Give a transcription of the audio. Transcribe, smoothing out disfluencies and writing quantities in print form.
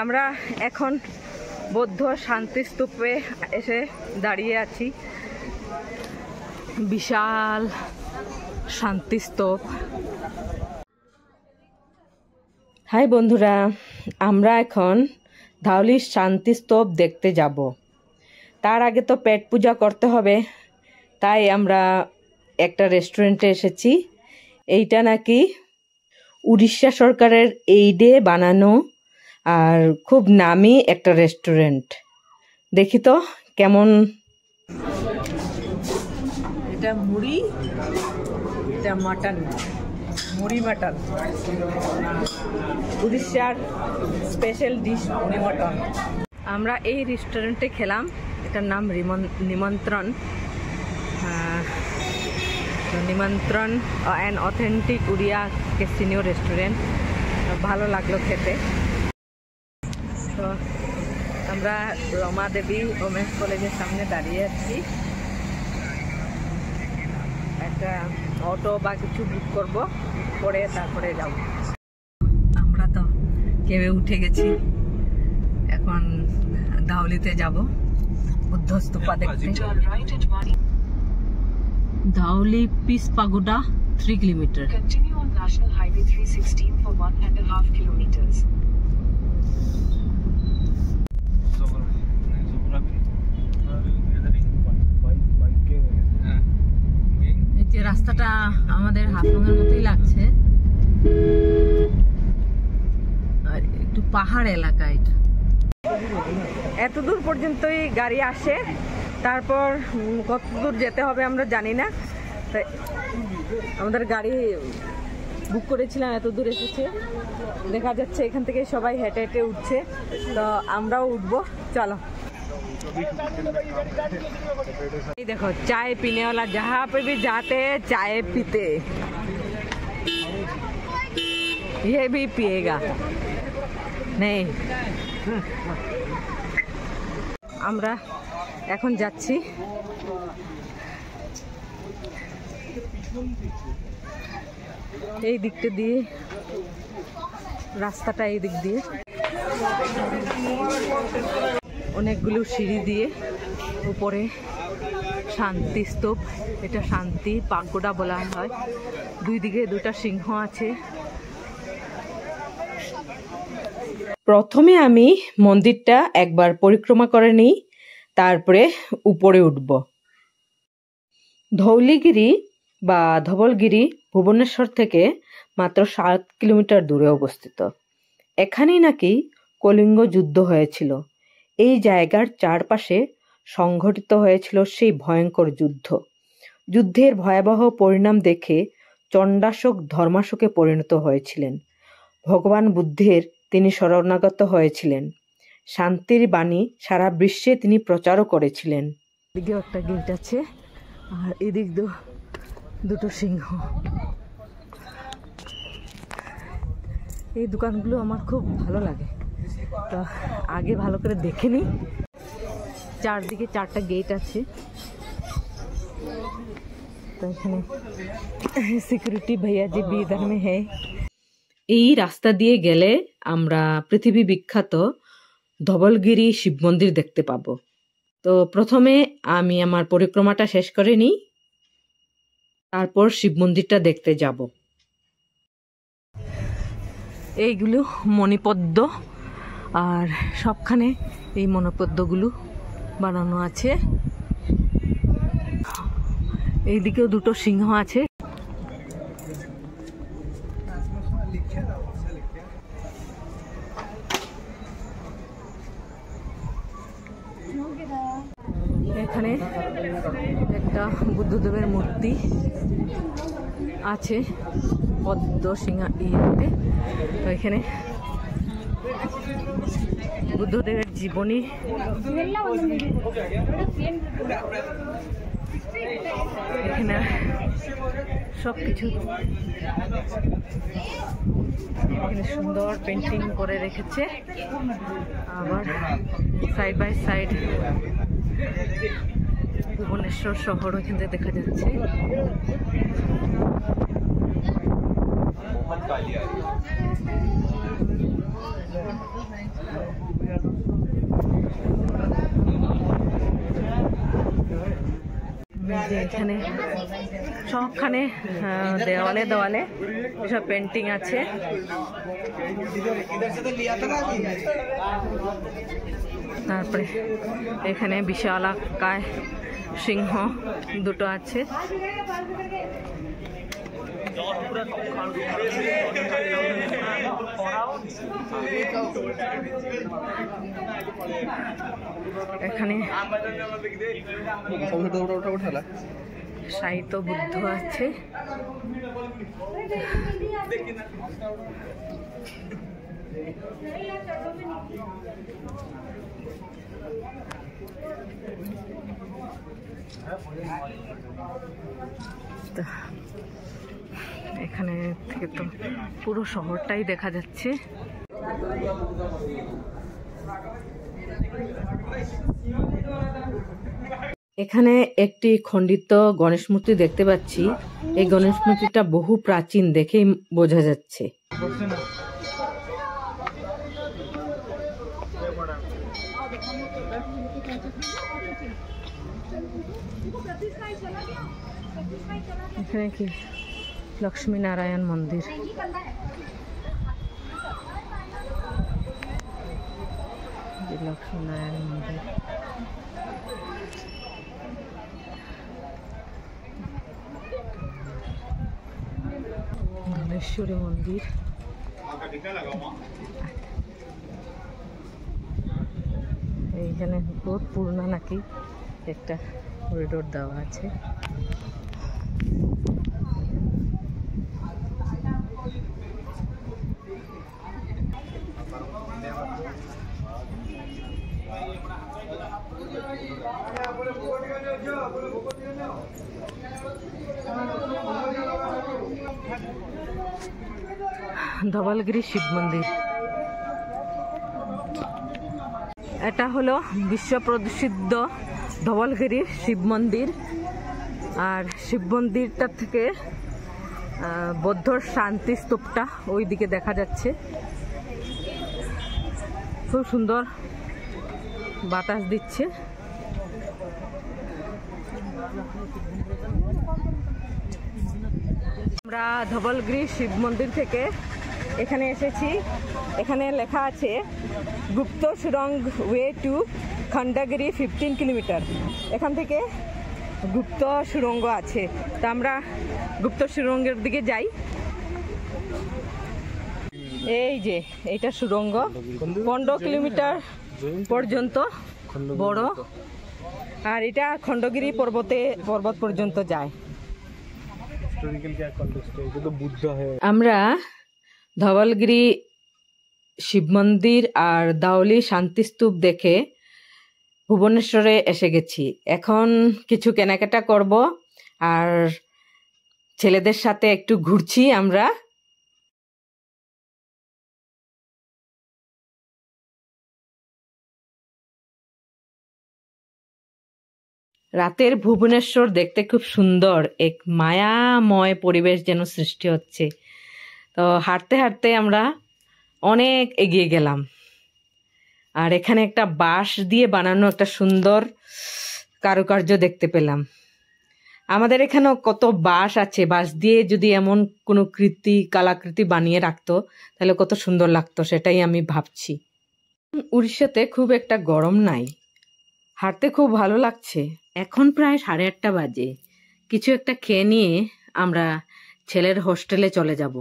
আমরা এখন বৌদ্ধ শান্তি স্তূপে এসে দাঁড়িয়ে আছি। বিশাল শান্তি স্তূপ। হাই বন্ধুরা, আমরা এখন ধাউলির শান্তি স্তূপ দেখতে যাব। তার আগে তো পেট পূজা করতে হবে, তাই আমরা একটা রেস্টুরেন্টে এসেছি। এইটা নাকি উড়িষ্যা সরকারের এইডে বানানো আর খুব নামি একটা রেস্টুরেন্ট। দেখি তো কেমন। এটা মুড়ি, এটা মাটন, মুড়ি মাটন, উড়িষ্যার স্পেশাল ডিশ মুড়ি মাটন। আমরা এই রেস্টুরেন্টে খেলাম, এটার নাম Nimantran. Nimantran an authentic Oriya casino restaurant. ভালো লাগলো খেতে। তো আমরা রমা দেবী ওমেন্স কলেজের সামনে দাঁড়িয়ে আছি। একটা অটো বা কিছু বুক করবো, করে তারপরে যাব। আমরা তো কেবে উঠে গেছি, এখন ধাউলিতে যাব বুদ্ধ স্তূপা দেখতে। Dhauli peace pagoda 3 kilometre. Continue on National Highway 316 for 1.5 kilometers. এই যে রাস্তাটা আমাদের হাফলংয়ের মতোই লাগছে, আর একটু পাহাড় এলাকা। এটা এত দূর পর্যন্তই গাড়ি আসে, তারপর কত দূর যেতে হবে আমরা জানি না। তাই আমাদের গাড়ি বুক করেছিলাম, এত দূর এসেছে। দেখা যাচ্ছে এখান থেকে সবাই হেঁটে হেঁটে উঠছে, তো আমরাও উঠবো। চলো। ये देखो चाय पीने वाला, जहाँ पे भी जाते हैं चाय पीते, ये भी पिएगा नहीं। আমরা এখন যাচ্ছি এই দিকটা দিয়ে, রাস্তাটা এই দিক দিয়ে অনেকগুলো সিঁড়ি দিয়ে উপরে শান্তি স্তূপ। এটা শান্তি পাগোডা বলা হয়। দুই দিকে দুটা সিংহ আছে। প্রথমে আমি মন্দিরটা একবার পরিক্রমা করে নিই, তারপরে উপরে উঠব। ধৌলিগিরি বা ধবলগিরি ভুবনেশ্বর থেকে মাত্র 7 কিলোমিটার দূরে অবস্থিত। এখানেই নাকি কলিঙ্গ যুদ্ধ হয়েছিল। এই জায়গার চারপাশে সংঘটিত হয়েছিল সেই ভয়ঙ্কর যুদ্ধ। যুদ্ধের ভয়াবহ পরিণাম দেখে চণ্ডাশোক ধর্মাশোকে পরিণত হয়েছিলেন। ভগবান বুদ্ধের তিনি শরণাগত হয়েছিলেন। শান্তির বাণী সারা বিশ্বে তিনি প্রচারও করেছিলেন। এদিকেও একটা গেট আছে, আর এদিক দুটো সিংহ। এই দোকানগুলো আমার খুব ভালো লাগে, তো আগে ভালো করে দেখে নিই। চারদিকে 4টা গেট আছে, তো এখানে সিকিউরিটি ভাইয়া জি भी इधर में है। এই রাস্তা দিয়ে গেলে আমরা পৃথিবী বিখ্যাত ধবলগিরি শিব মন্দির দেখতে পাবো। তো প্রথমে আমি আমার পরিক্রমাটা শেষ করে নিই, তারপর শিব মন্দিরটা দেখতে যাব। এইগুলো মণিপদ্ম, আর সবখানে এই মণিপদ্মগুলো বানানো আছে। এইদিকেও দুটো সিংহ আছে। এখানে একটা বুদ্ধদেবের মূর্তি আছে পদ্ম সিংহ ইয়েতে। তো এখানে বুদ্ধদেবের জীবনী, এখানে সব কিছু এখানে সুন্দর পেন্টিং করে রেখেছে। আবার সাইড বাই সাইড ভুবনেশ্বর শহর এখান থেকে দেখা যাচ্ছে। এখানে সবখানে দেওয়ালে দেওয়ালে এসব পেন্টিং আছে। তারপরে এখানে বিশাল আকায় সিংহ দুটো আছে। এখানে সাহিত্য বুদ্ধ আছে। এখানে থেকে তো পুরো শহরটাই দেখা যাচ্ছে। এখানে একটি খণ্ডিত গণেশ মূর্তি দেখতে পাচ্ছি। এই গণেশ মূর্তিটা বহু প্রাচীন দেখেই বোঝা যাচ্ছে। এখানে কি লক্ষ্মী নারায়ণ মন্দির। লক্ষ্মী নারায়ণ মন্দির। ধনেশ্বরী মন্দির। এইখানে বহুত পুরনো নাকি একটা করিডোর দেওয়া আছে। ধবলগিরি শিব মন্দির। এটা হলো বিশ্ব প্রসিদ্ধ ধবলগিরি শিব মন্দির। আর শিব মন্দিরটা থেকে বৌদ্ধর শান্তি স্তূপটা ওই দিকে দেখা যাচ্ছে। খুব সুন্দর বাতাস দিচ্ছে। আমরা ধবলগিরি শিব মন্দির থেকে এখানে এসেছি। এখানে লেখা আছে গুপ্ত সুরঙ্গ ওয়ে টু খণ্ডগিরি 15 কিলোমিটার। এখান থেকে গুপ্ত সুরঙ্গ আছে। তা আমরা গুপ্ত সুরঙ্গের দিকে যাই। এই যে এইটা সুরঙ্গ 15 কিলোমিটার পর্যন্ত বড়। আর এটা খণ্ডগিরি পর্বত পর্যন্ত যায়। আমরা ধবলগিরি শিব মন্দির আর দাউলি শান্তিস্তূপ দেখে ভুবনেশ্বরে এসে গেছি। এখন কিছু কেনাকাটা করব আর ছেলেদের সাথে একটু ঘুরছি আমরা। রাতের ভুবনেশ্বর দেখতে খুব সুন্দর, এক মায়াময় পরিবেশ যেন সৃষ্টি হচ্ছে। তো হাঁটতে হাঁটতে আমরা অনেক এগিয়ে গেলাম। আর এখানে একটা বাঁশ দিয়ে বানানো একটা সুন্দর কারুকার্য দেখতে পেলাম। আমাদের এখানেও কত বাঁশ আছে। বাঁশ দিয়ে যদি এমন কোনো কলাকৃতি বানিয়ে রাখতো তাহলে কত সুন্দর লাগতো, সেটাই আমি ভাবছি। উড়িষ্যাতে খুব একটা গরম নাই, হাঁটতে খুব ভালো লাগছে। এখন প্রায় 8:30 বাজে। কিছু একটা খেয়ে নিয়ে আমরা ছেলের হোস্টেলে চলে যাব।